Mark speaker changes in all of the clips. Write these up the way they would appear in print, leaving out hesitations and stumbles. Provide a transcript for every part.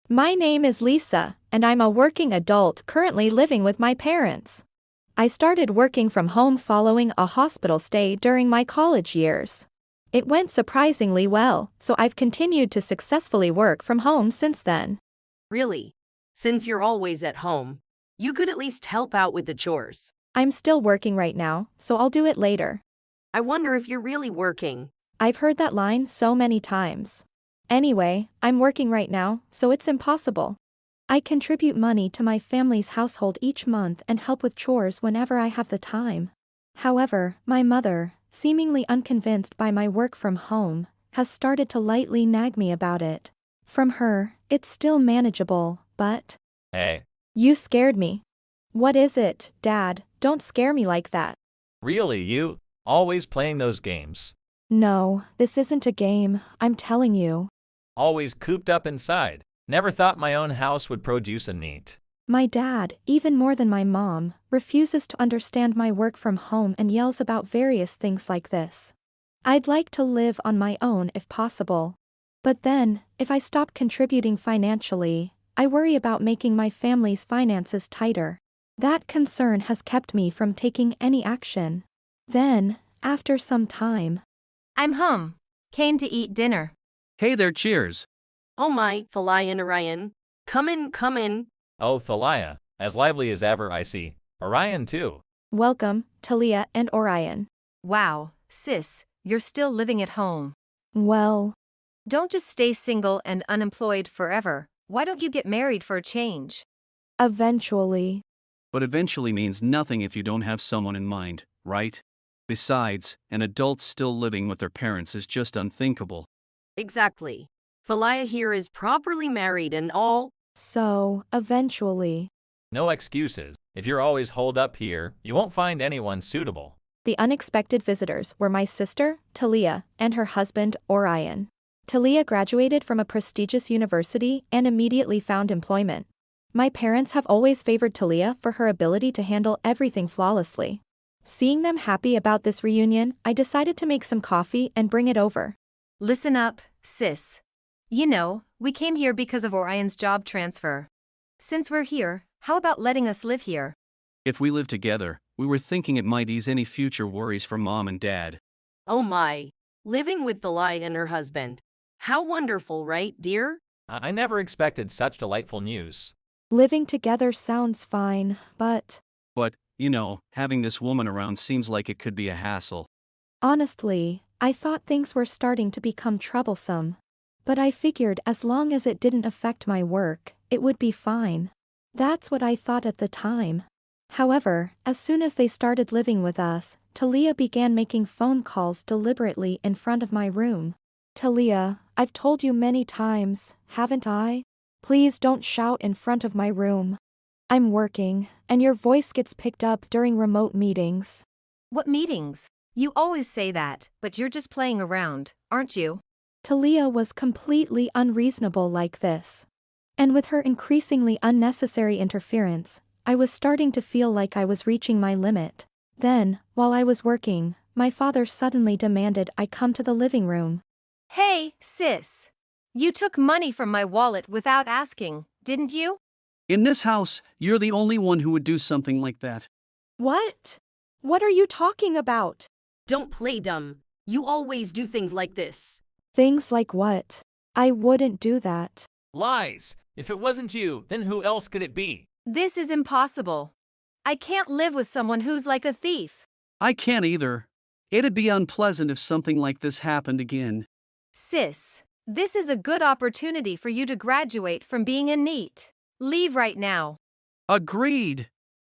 Speaker 1: My name is Lisa, and I'm a working adult currently living with my parents. I started working from home following a hospital stay during my college years. It went surprisingly well, so I've continued to successfully work from home since then.
Speaker 2: Really? Since you're always at home, you could at least help out with the chores.
Speaker 1: I'm still working right now, so I'll do it later.
Speaker 2: I wonder if you're really working.
Speaker 1: I've heard that line so many times. Anyway, I'm working right now, so it's impossible. I contribute money to my family's household each month and help with chores whenever I have the time. However, my mother, seemingly unconvinced by my work from home, has started to lightly nag me about it. From her, it's still manageable, but…
Speaker 3: Hey,
Speaker 1: You scared me. What is it, Dad? Don't scare me like that.
Speaker 3: really, you? Always playing those games.
Speaker 1: No, this isn't a game, I'm telling you.
Speaker 3: Always cooped up inside. Never thought my own house would produce a neat.
Speaker 1: My dad, even more than my mom, refuses to understand my work from home and yells about various things like this. I'd like to live on my own if possible. But then, if I stop contributing financially, I worry about making my family's finances tighter. That concern has kept me from taking any action. Then, after some time…
Speaker 4: I'm home. Came to eat dinner.
Speaker 5: Hey there, cheers.
Speaker 2: Oh my, Thalia and Orion. Come in, come in.
Speaker 3: Oh, Thalia, as lively as ever I see. Orion too.
Speaker 1: Welcome, Talia and Orion.
Speaker 4: Wow, sis, you're still living at home.
Speaker 1: Well,
Speaker 4: Don't just stay single and unemployed forever. Why don't you get married for a change?
Speaker 1: eventually.
Speaker 5: But eventually means nothing if you don't have someone in mind, right? Besides, an adult still living with their parents is just unthinkable.
Speaker 2: Exactly. Thalia here is properly married and all.
Speaker 1: So, eventually.
Speaker 3: No excuses. If you're always holed up here, you won't find anyone suitable.
Speaker 1: The unexpected visitors were my sister, Talia, and her husband, Orion. Talia graduated from a prestigious university and immediately found employment. My parents have always favored Talia for her ability to handle everything flawlessly. Seeing them happy about this reunion, I decided to make some coffee and bring it over.
Speaker 4: Listen up, sis. You know, we came here because of Orion's job transfer. Since we're here, how about letting us live here?
Speaker 5: If we live together, we were thinking it might ease any future worries for mom and dad.
Speaker 2: Oh my. Living with Thalia and her husband. How wonderful, right, dear?
Speaker 3: I never expected such delightful news.
Speaker 1: Living together sounds fine, but…
Speaker 5: But, having this woman around seems like it could be a hassle.
Speaker 1: Honestly, I thought things were starting to become troublesome. But I figured as long as it didn't affect my work, it would be fine. That's what I thought at the time. However, as soon as they started living with us, Talia began making phone calls deliberately in front of my room. Talia, I've told you many times, haven't I? Please don't shout in front of my room. I'm working, and your voice gets picked up during remote meetings.
Speaker 4: What meetings? You always say that, but you're just playing around, aren't you?
Speaker 1: Talia was completely unreasonable like this. And with her increasingly unnecessary interference, I was starting to feel like I was reaching my limit. Then, while I was working, my father suddenly demanded I come to the living room.
Speaker 4: Hey, sis. You took money from my wallet without asking, didn't you?
Speaker 5: In this house, you're the only one who would do something like that.
Speaker 1: What? What are you talking about?
Speaker 2: Don't play dumb. You always do things like this.
Speaker 1: Things like what? I wouldn't do that.
Speaker 3: Lies! If it wasn't you, then who else could it be?
Speaker 4: This is impossible. I can't live with someone who's like a thief.
Speaker 5: I can't either. It'd be unpleasant if something like this happened again.
Speaker 4: Sis, this is a good opportunity for you to graduate from being a NEET. Leave right now.
Speaker 5: Agreed.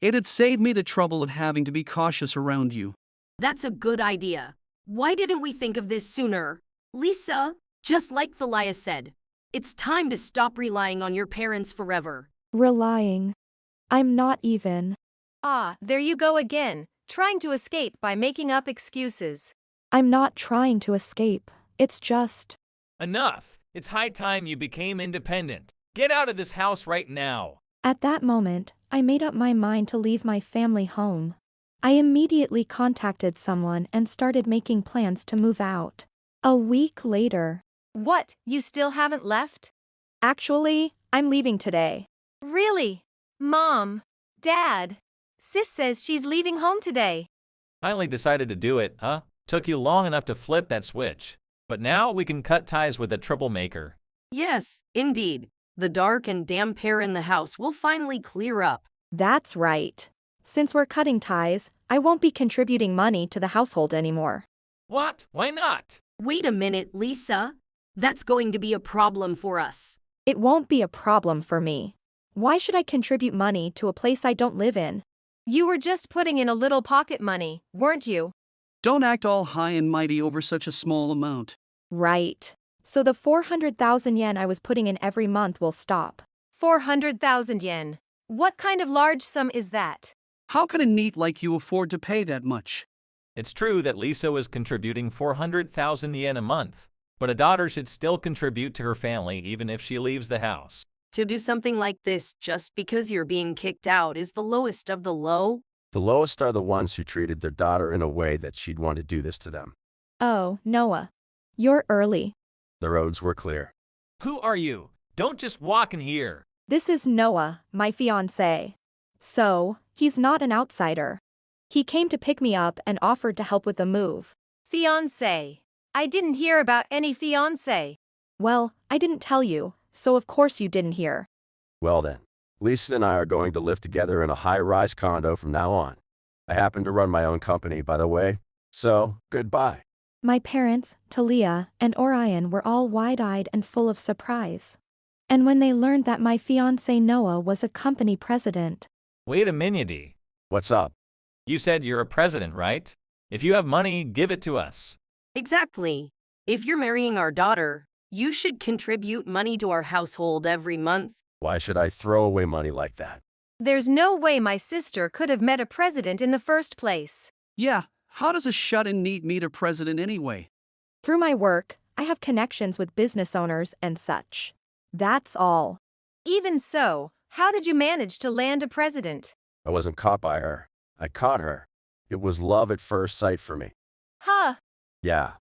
Speaker 5: It'd save me the trouble of having to be cautious around you.
Speaker 2: That's a good idea. Why didn't we think of this sooner? Lisa, just like Thalia said, it's time to stop relying on your parents forever.
Speaker 1: Relying. I'm not even.
Speaker 4: Ah, there you go again, trying to escape by making up excuses.
Speaker 1: I'm not trying to escape. It's just…
Speaker 3: Enough! It's high time you became independent. Get out of this house right now.
Speaker 1: At that moment, I made up my mind to leave my family home. I immediately contacted someone and started making plans to move out. A week later…
Speaker 4: What, you still haven't left?
Speaker 1: Actually, I'm leaving today.
Speaker 4: Really? Mom? Dad? Sis says she's leaving home today.
Speaker 3: Finally decided to do it, huh? Took you long enough to flip that switch. But now we can cut ties with the troublemaker.
Speaker 2: Yes, indeed. The dark and damp air in the house will finally clear up.
Speaker 1: That's right. Since we're cutting ties, I won't be contributing money to the household anymore.
Speaker 3: What? Why not?
Speaker 2: Wait a minute, Lisa. That's going to be a problem for us.
Speaker 1: It won't be a problem for me. Why should I contribute money to a place I don't live in?
Speaker 4: You were just putting in a little pocket money, weren't you?
Speaker 5: Don't act all high and mighty over such a small amount.
Speaker 1: Right. So the 400,000 yen I was putting in every month will stop.
Speaker 4: 400,000 yen. What kind of large sum is that?
Speaker 5: How can a NEET like you afford to pay that much?
Speaker 3: It's true that Lisa was contributing 400,000 yen a month, but a daughter should still contribute to her family even if she leaves the house.
Speaker 2: To do something like this just because you're being kicked out is the lowest of the low.
Speaker 6: The lowest are the ones who treated their daughter in a way that she'd want to do this to them.
Speaker 1: Oh, Noah. You're early.
Speaker 6: The roads were clear.
Speaker 3: Who are you? Don't just walk in here.
Speaker 1: This is Noah, my fiancé. So, he's not an outsider. He came to pick me up and offered to help with the move.
Speaker 4: Fiancé. I didn't hear about any fiancé.
Speaker 1: Well, I didn't tell you, so of course you didn't hear.
Speaker 6: Well then, Lisa and I are going to live together in a high-rise condo from now on. I happen to run my own company, by the way, so goodbye.
Speaker 1: My parents, Talia, and Orion were all wide-eyed and full of surprise. And when they learned that my fiancé Noah was a company president.
Speaker 3: Wait a minute.
Speaker 6: What's up?
Speaker 3: You said you're a president, right? If you have money, give it to us.
Speaker 2: Exactly. If you're marrying our daughter, you should contribute money to our household every month.
Speaker 6: Why should I throw away money like that?
Speaker 4: There's no way my sister could have met a president in the first place.
Speaker 5: Yeah, how does a shut-in NEET meet a president anyway?
Speaker 1: Through my work, I have connections with business owners and such. That's all.
Speaker 4: Even so, how did you manage to land a president?
Speaker 6: I wasn't caught by her. I caught her. It was love at first sight for me.
Speaker 4: Huh.
Speaker 6: Yeah.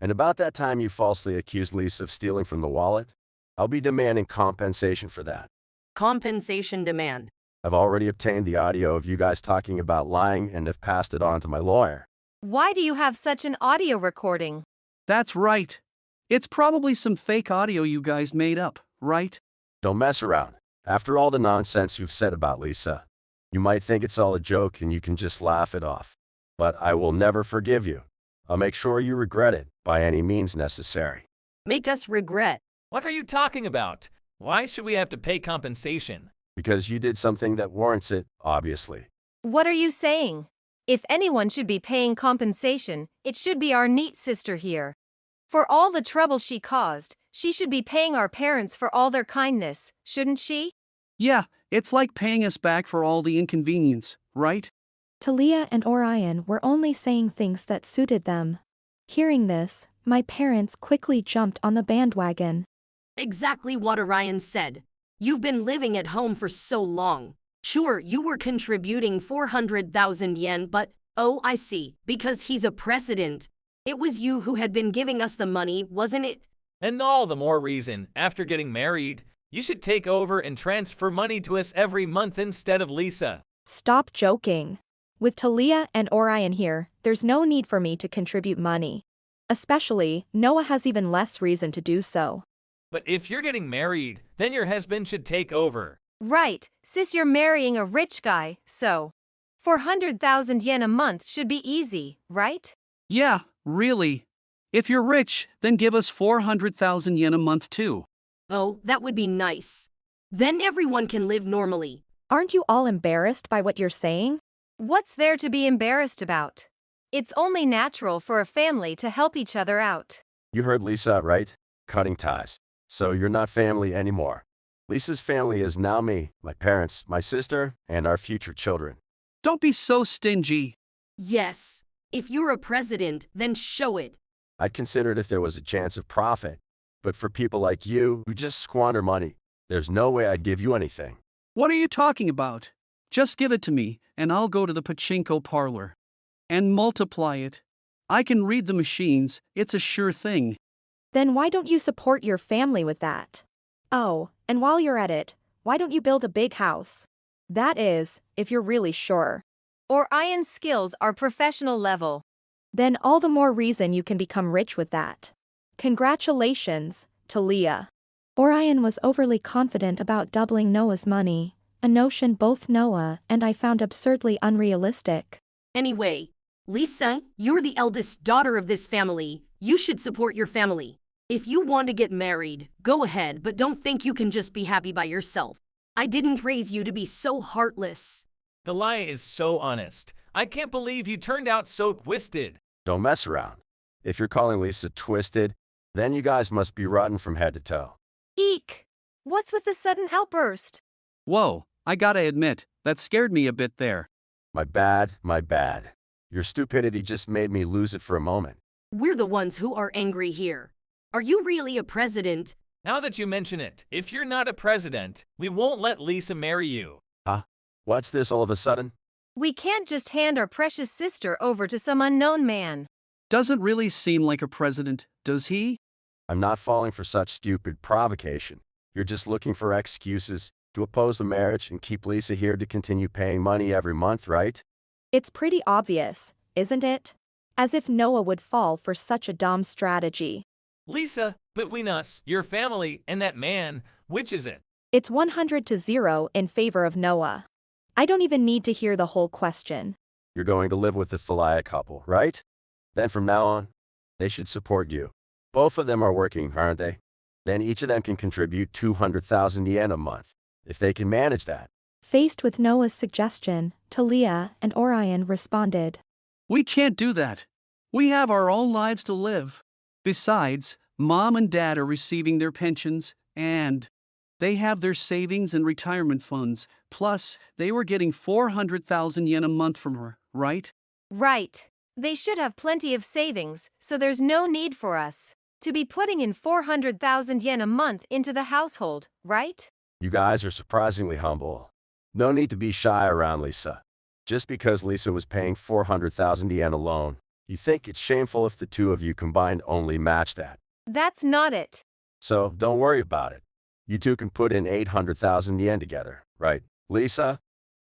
Speaker 6: And about that time you falsely accused Lisa of stealing from the wallet? I'll be demanding compensation for that.
Speaker 2: Compensation demand.
Speaker 6: I've already obtained the audio of you guys talking about lying and have passed it on to my lawyer.
Speaker 4: Why do you have such an audio recording?
Speaker 5: That's right. It's probably some fake audio you guys made up, right?
Speaker 6: Don't mess around. After all the nonsense you've said about Lisa, you might think it's all a joke and you can just laugh it off. But I will never forgive you. I'll make sure you regret it by any means necessary.
Speaker 2: Make us regret.
Speaker 3: What are you talking about? Why should we have to pay compensation?
Speaker 6: Because you did something that warrants it, obviously.
Speaker 4: What are you saying? If anyone should be paying compensation, it should be our neat sister here. For all the trouble she caused, she should be paying our parents for all their kindness, shouldn't she?
Speaker 5: Yeah, it's like paying us back for all the inconvenience, right?
Speaker 1: Talia and Orion were only saying things that suited them. Hearing this, my parents quickly jumped on the bandwagon.
Speaker 2: Exactly what Orion said. You've been living at home for so long. Sure, you were contributing 400,000 yen, but, oh, I see, because he's a president. It was you who had been giving us the money, wasn't it?
Speaker 3: And all the more reason, after getting married, you should take over and transfer money to us every month instead of Lisa.
Speaker 1: Stop joking. With Talia and Orion here, there's no need for me to contribute money. Especially, Noah has even less reason to do so.
Speaker 3: But if you're getting married, then your husband should take over.
Speaker 4: Right, sis, you're marrying a rich guy, so 400,000 yen a month should be easy, right?
Speaker 5: Yeah, really. If you're rich, then give us 400,000 yen a month too.
Speaker 2: Oh, that would be nice. Then everyone can live normally.
Speaker 1: Aren't you all embarrassed by what you're saying?
Speaker 4: What's there to be embarrassed about? It's only natural for a family to help each other out.
Speaker 6: You heard Lisa, right? Cutting ties. So you're not family anymore. Lisa's family is now me, my parents, my sister, and our future children.
Speaker 5: Don't be so stingy.
Speaker 2: Yes. If you're a president, then show it.
Speaker 6: I'd consider it if there was a chance of profit. But for people like you who just squander money, there's no way I'd give you anything.
Speaker 5: What are you talking about? Just give it to me, and I'll go to the pachinko parlor. And multiply it. I can read the machines, it's a sure thing.
Speaker 1: Then why don't you support your family with that? Oh, and while you're at it, why don't you build a big house? That is, if you're really sure.
Speaker 4: Orion's skills are professional level.
Speaker 1: Then all the more reason you can become rich with that. Congratulations, Talia. Orion was overly confident about doubling Noah's money, a notion both Noah and I found absurdly unrealistic.
Speaker 2: Anyway, Lisa, you're the eldest daughter of this family. You should support your family. If you want to get married, go ahead, but don't think you can just be happy by yourself. I didn't raise you to be so heartless.
Speaker 3: The lie is so honest. I can't believe you turned out so twisted.
Speaker 6: Don't mess around. If you're calling Lisa twisted, then you guys must be rotten from head to toe.
Speaker 4: Eek! What's with the sudden outburst?
Speaker 5: Whoa, I gotta admit, that scared me a bit there.
Speaker 6: My bad, my bad. Your stupidity just made me lose it for a moment.
Speaker 2: We're the ones who are angry here. Are you really a president?
Speaker 3: Now that you mention it, if you're not a president, we won't let Lisa marry you.
Speaker 6: What's this all of a sudden?
Speaker 4: We can't just hand our precious sister over to some unknown man.
Speaker 5: Doesn't really seem like a president, does he?
Speaker 6: I'm not falling for such stupid provocation. You're just looking for excuses to oppose the marriage and keep Lisa here to continue paying money every month, right?
Speaker 1: It's pretty obvious, isn't it? As if Noah would fall for such a dumb strategy.
Speaker 3: Lisa, between us, your family, and that man, which is it?
Speaker 1: It's 100-0 in favor of Noah. I don't even need to hear the whole question.
Speaker 6: You're going to live with the Thalia couple, right? Then from now on, they should support you. Both of them are working, aren't they? Then each of them can contribute 200,000 yen a month, if they can manage that.
Speaker 1: Faced with Noah's suggestion, Talia and Orion responded.
Speaker 5: We can't do that. We have our own lives to live. Besides, Mom and Dad are receiving their pensions, and they have their savings and retirement funds. Plus, they were getting 400,000 yen a month from her, right?
Speaker 4: Right. They should have plenty of savings, so there's no need for us to be putting in 400,000 yen a month into the household, right?
Speaker 6: You guys are surprisingly humble. No need to be shy around Lisa. Just because Lisa was paying 400,000 yen alone, you think it's shameful if the two of you combined only match that.
Speaker 4: That's not it.
Speaker 6: So don't worry about it. You two can put in 800,000 yen together, right, Lisa?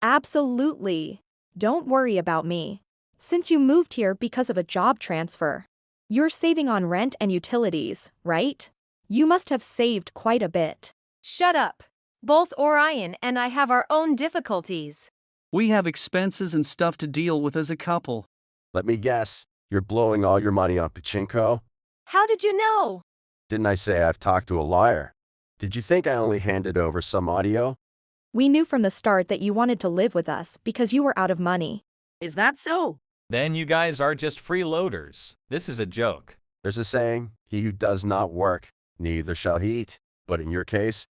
Speaker 1: Absolutely. Don't worry about me. Since you moved here because of a job transfer, you're saving on rent and utilities, right? You must have saved quite a bit.
Speaker 4: Shut up. Both Orion and I have our own difficulties.
Speaker 5: We have expenses and stuff to deal with as a couple.
Speaker 6: Let me guess, you're blowing all your money on pachinko?
Speaker 4: How did you know?
Speaker 6: Didn't I say I've talked to a liar? Did you think I only handed over some audio?
Speaker 1: We knew from the start that you wanted to live with us because you were out of money.
Speaker 2: Is that so?
Speaker 3: Then you guys are just freeloaders. This is a joke.
Speaker 6: There's a saying, he who does not work, neither shall he eat. But in your case,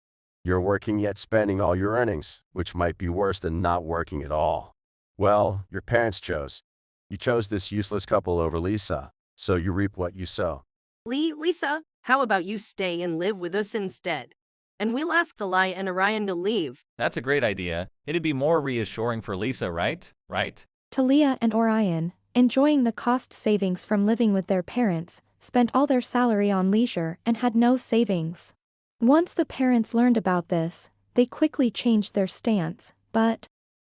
Speaker 6: you're working yet spending all your earnings, which might be worse than not working at all. Well, your parents chose. You chose this useless couple over Lisa, so you reap what you sow.
Speaker 2: Lisa, how about you stay and live with us instead? And we'll ask Thalia and Orion to leave.
Speaker 3: That's a great idea. It'd be more reassuring for Lisa, right? Right?
Speaker 1: Talia and Orion, enjoying the cost savings from living with their parents, spent all their salary on leisure and had no savings. Once the parents learned about this, they quickly changed their stance, but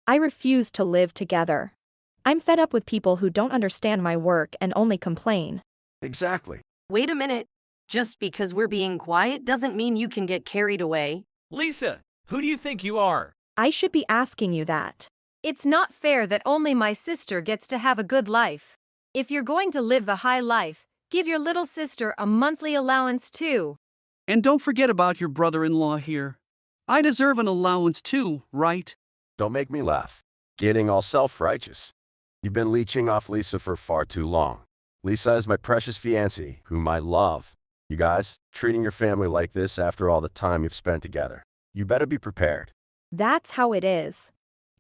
Speaker 1: I refuse to live together. I'm fed up with people who don't understand my work and only complain.
Speaker 6: Exactly.
Speaker 2: Wait a minute. Just because we're being quiet doesn't mean you can get carried away.
Speaker 3: Lisa, who do you think you are?
Speaker 1: I should be asking you that.
Speaker 4: It's not fair that only my sister gets to have a good life. If you're going to live the high life, give your little sister a monthly allowance too.
Speaker 5: And don't forget about your brother-in-law here. I deserve an allowance too, right?
Speaker 6: Don't make me laugh. Getting all self-righteous. You've been leeching off Lisa for far too long. Lisa is my precious fiancée, whom I love. You guys, treating your family like this after all the time you've spent together. You better be prepared.
Speaker 1: That's how it is.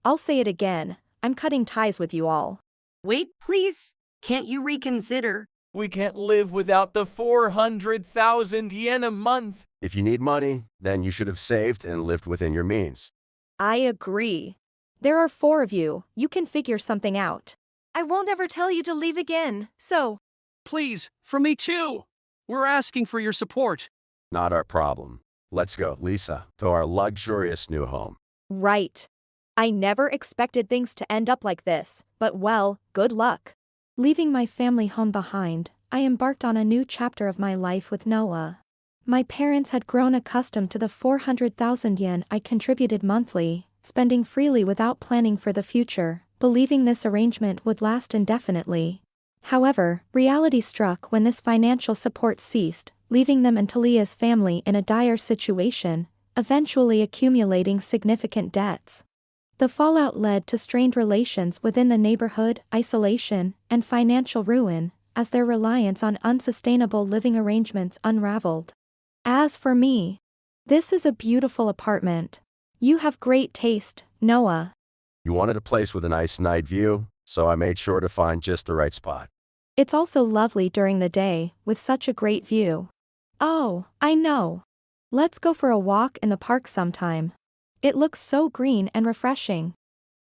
Speaker 1: I'll say it again, I'm cutting ties with you all.
Speaker 2: Wait, please. Can't you reconsider?
Speaker 3: We can't live without the 400,000 yen a month.
Speaker 6: If you need money, then you should have saved and lived within your means.
Speaker 1: I agree. There are 4 of you, you can figure something out.
Speaker 4: I won't ever tell you to leave again, so.
Speaker 5: Please, for me too. We're asking for your support.
Speaker 6: Not our problem. Let's go, Lisa, to our luxurious new home.
Speaker 1: Right. I never expected things to end up like this, but well, good luck. Leaving my family home behind, I embarked on a new chapter of my life with Noah. My parents had grown accustomed to the 400,000 yen I contributed monthly, spending freely without planning for the future, believing this arrangement would last indefinitely. However, reality struck when this financial support ceased, leaving them and Talia's family in a dire situation, eventually accumulating significant debts. The fallout led to strained relations within the neighborhood, isolation, and financial ruin, as their reliance on unsustainable living arrangements unraveled. As for me, this is a beautiful apartment. You have great taste, Noah.
Speaker 6: You wanted a place with a nice night view, so I made sure to find just the right spot.
Speaker 1: It's also lovely during the day, with such a great view. Oh, I know. Let's go for a walk in the park sometime. It looks so green and refreshing.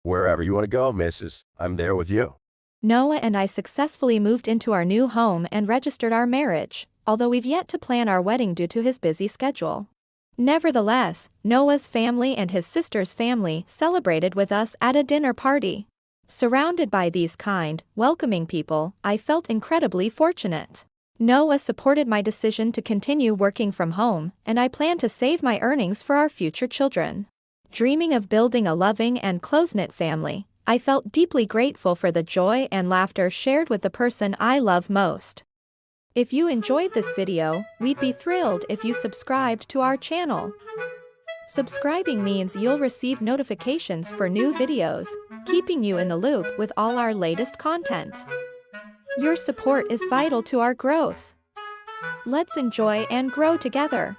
Speaker 6: Wherever you want to go, Mrs., I'm there with you.
Speaker 1: Noah and I successfully moved into our new home and registered our marriage, although we've yet to plan our wedding due to his busy schedule. Nevertheless, Noah's family and his sister's family celebrated with us at a dinner party. Surrounded by these kind, welcoming people, I felt incredibly fortunate. Noah supported my decision to continue working from home, and I plan to save my earnings for our future children. Dreaming of building a loving and close-knit family, I felt deeply grateful for the joy and laughter shared with the person I love most. If you enjoyed this video, we'd be thrilled if you subscribed to our channel. Subscribing means you'll receive notifications for new videos, keeping you in the loop with all our latest content. Your support is vital to our growth. Let's enjoy and grow together.